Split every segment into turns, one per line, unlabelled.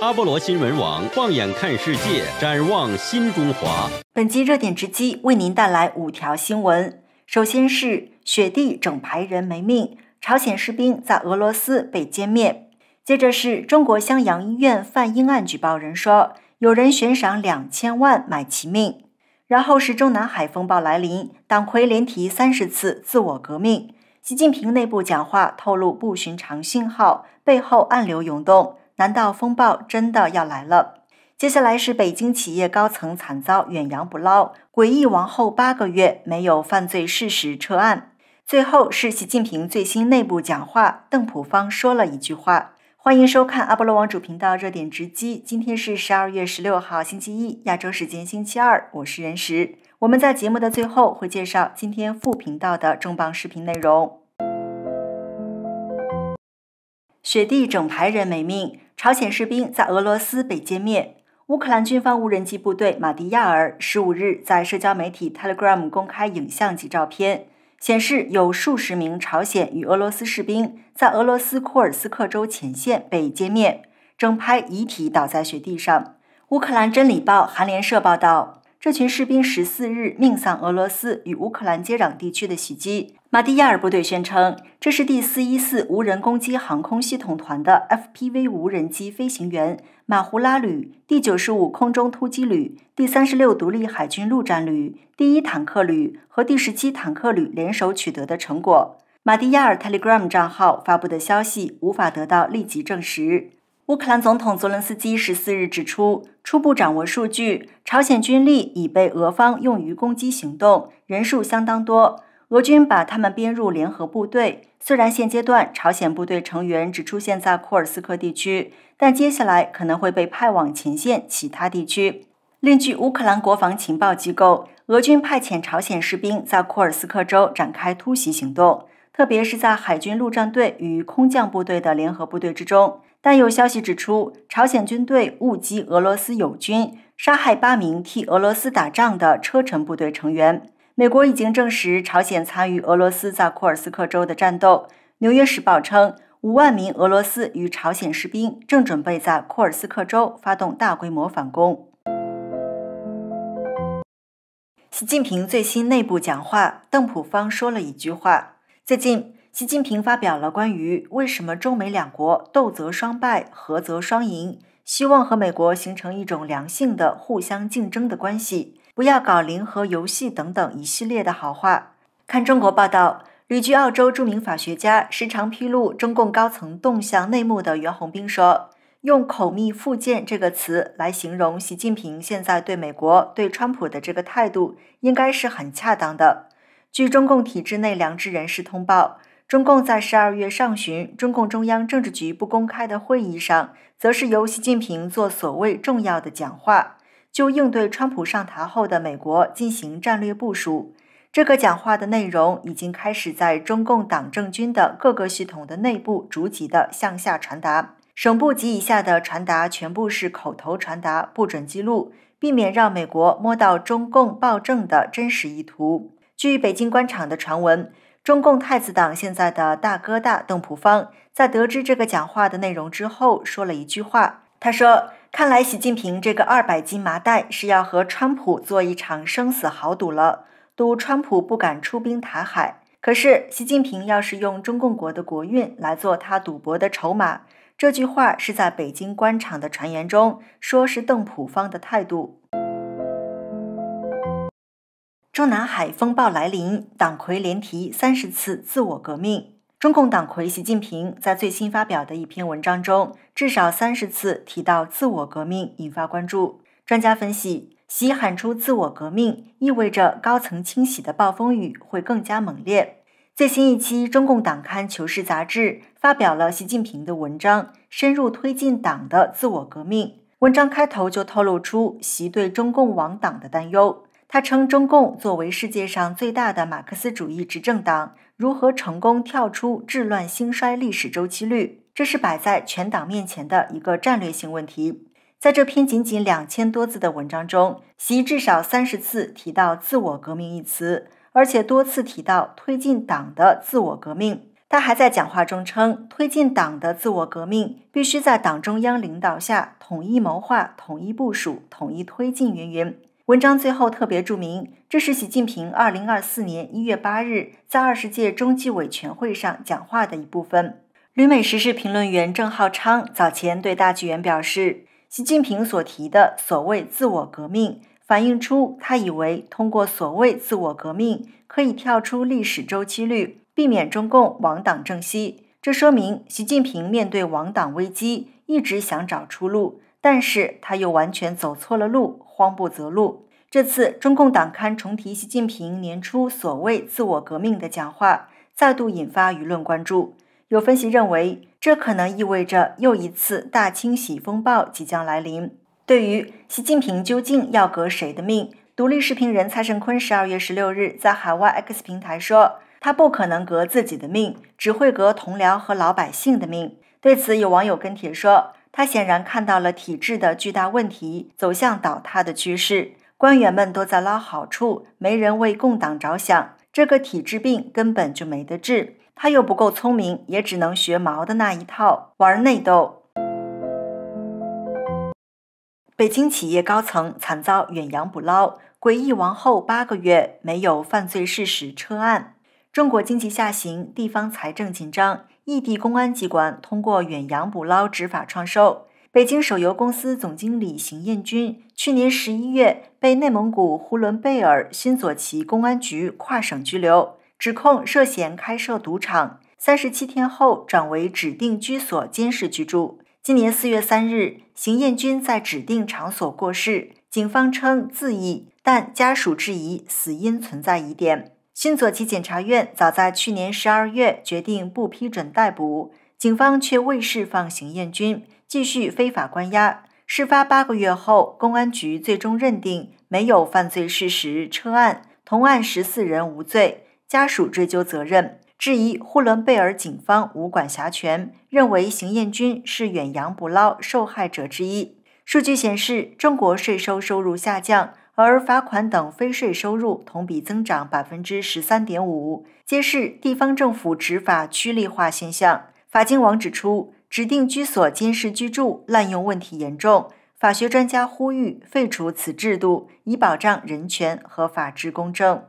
阿波罗新闻网，放眼看世界，展望新中华。
本集热点直击为您带来5条新闻。首先是雪地整排人没命，朝鲜士兵在俄罗斯被歼灭。接着是中国襄阳医院范英案举报人说，有人悬赏2000万买其命。然后是中南海风暴来临，党魁连提30次自我革命。习近平内部讲话透露不寻常信号，背后暗流涌动。难道风暴真的要来了？接下来是北京企业高层惨遭远洋捕捞，诡异亡后8个月没有犯罪事实撤案。最后是习近平最新内部讲话，邓朴方说了一句话。欢迎收看阿波罗网主频道热点直击，今天是12月16号星期一，亚洲时间星期二，我是任时。我们在节目的最后会介绍今天副频道的重磅视频内容。雪地整排人没命，朝鲜士兵在俄罗斯被歼灭。乌克兰军方无人机部队马蒂亚尔15日在社交媒体 Telegram 公开影像及照片，显示有数十名朝鲜与俄罗斯士兵在俄罗斯库尔斯克州前线被歼灭，整排遗体倒在雪地上。乌克兰真理报韩联社报道，这群士兵14日命丧俄罗斯与乌克兰接壤地区的袭击。马蒂亚尔部队宣称，这是第414无人攻击航空系统团的 FPV 无人机飞行员马胡拉旅、第95空中突击旅、第36独立海军陆战旅、第1坦克旅和第17坦克旅联手取得的成果。马蒂亚尔 Telegram 账号发布的消息无法得到立即证实。乌克兰总统泽伦斯基14日指出，初步掌握数据，朝鲜军力已被俄方用于攻击行动，人数相当多。俄军把他们编入联合部队，虽然现阶段朝鲜部队成员只出现在库尔斯克地区，但接下来可能会被派往前线其他地区。另据乌克兰国防情报机构，俄军派遣朝鲜士兵在库尔斯克州展开突袭行动，特别是在海军陆战队与空降部队的联合部队之中。但有消息指出，朝鲜军队误击俄罗斯友军，杀害8名替俄罗斯打仗的车臣部队成员。美国已经证实朝鲜参与俄罗斯在库尔斯克州的战斗。纽约时报称，5万名俄罗斯与朝鲜士兵正准备在库尔斯克州发动大规模反攻。习近平最新内部讲话，邓朴方说了一句话。最近，习近平发表了关于为什么中美两国斗则双败，和则双赢，希望和美国形成一种良性的互相竞争的关系，不要搞零和游戏等等一系列的好话。看中国报道，旅居澳洲著名法学家、时常披露中共高层动向内幕的袁弘彬说，用口蜜腹剑这个词来形容习近平现在对美国、对川普的这个态度，应该是很恰当的。据中共体制内良知人士通报，中共在12月上旬中共中央政治局不公开的会议上，则是由习近平做所谓重要的讲话，就应对川普上台后的美国进行战略部署。这个讲话的内容已经开始在中共党政军的各个系统的内部逐级的向下传达，省部级以下的传达全部是口头传达，不准记录，避免让美国摸到中共暴政的真实意图。据北京官场的传闻，中共太子党现在的大哥大邓朴方在得知这个讲话的内容之后说了一句话，他说，看来习近平这个200斤麻袋是要和川普做一场生死豪赌了，赌川普不敢出兵台海。可是习近平要是用中共国的国运来做他赌博的筹码，这句话是在北京官场的传言中说是邓朴方的态度。中南海风暴来临，党魁连提30次自我革命。中共党魁习近平在最新发表的一篇文章中，至少30次提到自我革命，引发关注。专家分析，习喊出自我革命，意味着高层清洗的暴风雨会更加猛烈。最新一期中共党刊《求是》杂志发表了习近平的文章，深入推进党的自我革命。文章开头就透露出习对中共亡党的担忧。他称，中共作为世界上最大的马克思主义执政党，如何成功跳出治乱兴衰历史周期率，这是摆在全党面前的一个战略性问题。在这篇仅仅2000多字的文章中，习至少30次提到自我革命一词，而且多次提到推进党的自我革命。他还在讲话中称，推进党的自我革命必须在党中央领导下统一谋划、统一部署、统一推进云云。文章最后特别注明，这是习近平2024年1月8日在20届中纪委全会上讲话的一部分。旅美时事评论员郑浩昌早前对大纪元表示，习近平所提的所谓自我革命，反映出他以为通过所谓自我革命可以跳出历史周期率，避免中共亡党正息。这说明习近平面对亡党危机一直想找出路，但是他又完全走错了路，慌不择路。这次中共党刊重提习近平年初所谓自我革命的讲话，再度引发舆论关注。有分析认为，这可能意味着又一次大清洗风暴即将来临。对于习近平究竟要革谁的命，独立视频人蔡胜坤12月16日在海外 X 平台说，他不可能革自己的命，只会革同僚和老百姓的命。对此，有网友跟帖说，他显然看到了体制的巨大问题走向倒塌的趋势，官员们都在捞好处，没人为共党着想，这个体制病根本就没得治。他又不够聪明，也只能学毛的那一套，玩内斗。北京企业高层惨遭远洋捕捞，诡异亡后8个月没有犯罪事实撤案。中国经济下行，地方财政紧张，异地公安机关通过远洋捕捞执法创收。北京手游公司总经理邢彦军去年11月被内蒙古呼伦贝尔新左旗公安局跨省拘留，指控涉嫌开设赌场，37天后转为指定居所监视居住。今年4月3日，邢彦军在指定场所过世，警方称自缢，但家属质疑死因存在疑点。新左旗检察院早在去年12月决定不批准逮捕，警方却未释放邢彦军，继续非法关押。事发8个月后，公安局最终认定没有犯罪事实撤案，同案14人无罪。家属追究责任，质疑呼伦贝尔警方无管辖权，认为邢彦军是远洋捕捞受害者之一。数据显示，中国税收收入下降，而罚款等非税收入同比增长 13.5%， 揭示地方政府执法趋利化现象。法金网指出，指定居所监视居住滥用问题严重，法学专家呼吁废除此制度，以保障人权和法治公正。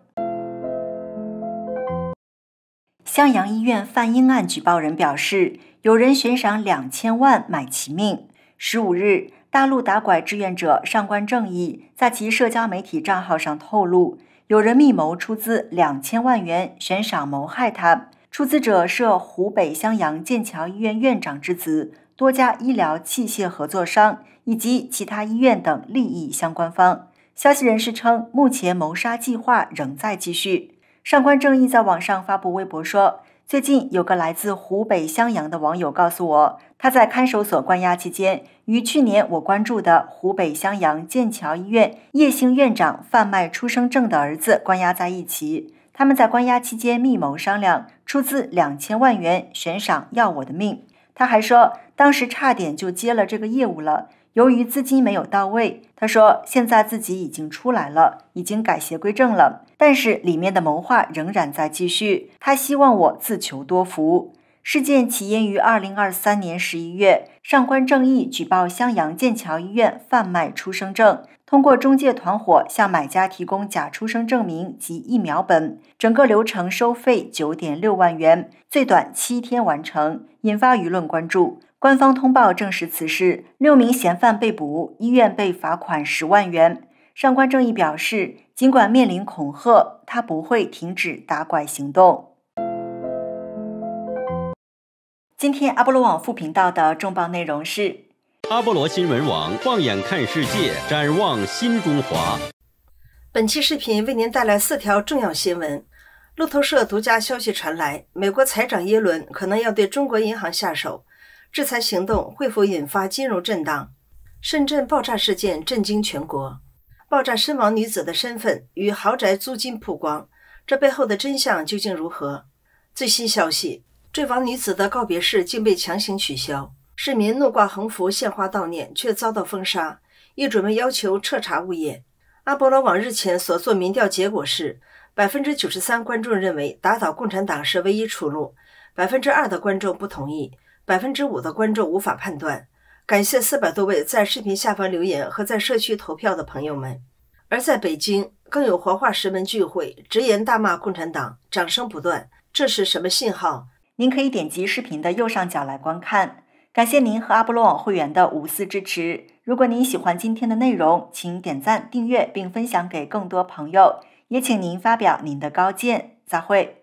襄阳医院贩婴案举报人表示，有人悬赏2000万买其命。15日，大陆打拐志愿者上官正义在其社交媒体账号上透露，有人密谋出资2000万元悬赏谋害他。出资者是湖北襄阳剑桥医院院长之子、多家医疗器械合作商以及其他医院等利益相关方。消息人士称，目前谋杀计划仍在继续。上官正义在网上发布微博说，最近有个来自湖北襄阳的网友告诉我，他在看守所关押期间，与去年我关注的湖北襄阳剑桥医院叶姓院长贩卖出生证的儿子关押在一起。他们在关押期间密谋商量，出资2000万元悬赏要我的命。他还说，当时差点就接了这个业务了，由于资金没有到位，他说现在自己已经出来了，已经改邪归正了，但是里面的谋划仍然在继续，他希望我自求多福。事件起因于2023年11月，上官正义举报襄阳剑桥医院贩卖出生证，通过中介团伙向买家提供假出生证明及疫苗本，整个流程收费9.6万元，最短7天完成，引发舆论关注。官方通报证实此事，6名嫌犯被捕，医院被罚款10万元。上官正义表示，尽管面临恐吓，他不会停止打拐行动。今天阿波罗网副频道的重磅内容是：
阿波罗新闻网放眼看世界，展望新中华。
本期视频为您带来4条重要新闻。路透社独家消息传来，美国财长耶伦可能要对中国银行下手，制裁行动会否引发金融震荡？深圳爆炸事件震惊全国，爆炸身亡女子的身份与豪宅租金曝光，这背后的真相究竟如何？最新消息，坠亡女子的告别式竟被强行取消，市民怒挂横幅献花悼念，却遭到封杀，亦准备要求彻查物业。阿波罗网日前所做民调结果是，93%观众认为打倒共产党是唯一出路2%的观众不同意，5%的观众无法判断。感谢400多位在视频下方留言和在社区投票的朋友们。而在北京，更有活化石门聚会，直言大骂共产党，掌声不断。这是什么信号？
您可以点击视频的右上角来观看。感谢您和阿波罗网会员的无私支持。如果您喜欢今天的内容，请点赞、订阅并分享给更多朋友。也请您发表您的高见。再会。